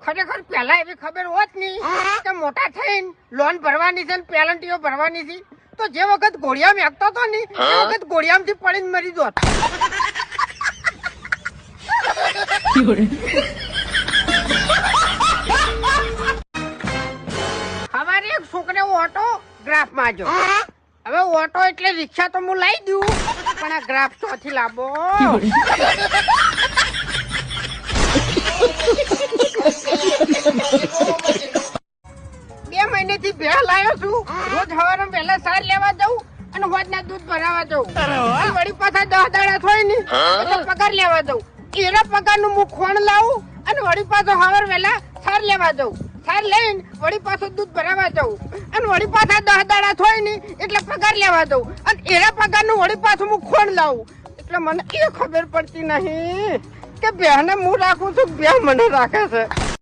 ખરેખર પહેલા એવી ખબર હોત નહીં કે મોટા થઈને લોન ભરવાની છે ને પેલન્ટીઓ ભરવાની છે તો જે વખત ઘોડિયા મેકતો હતો ને એ વખત ઘોડિયામાંથી પડીને મરી જોત. સવારે એક છોકરે ઓટોગ્રાફ માંગ્યો. હવે ઓટો એટલે રિક્ષા તો હું લાવી દઉં પણ આ ગ્રાફ ચોથી લાવો. 2 મહિનેથી ભેળ લાવ્યો છું. રોજ સવારે વહેલા સાર લેવા જાઉં અને હોજના દૂધ ભરાવા જાઉં. વળી પાછા 10 દાડા થાય ને એટલે પગાર લેવા જાઉં. એના પગારનું હું ખોણ લાવું અને વળી પાછો સવારે વહેલા સાર લેવા જાઉં. સાર લઈને વળી પાછું દૂધ ભરાવા જાઉં અને વળી પાછા 10 દાડા થાય ને એટલે પગાર લેવા જાઉં અને એના પગારનું વળી પાછું હું ખોણ લાવું. એટલે મને એ ખબર પડતી નહીં કે બેહને હું રાખું છું, બેહ મને રાખે છે.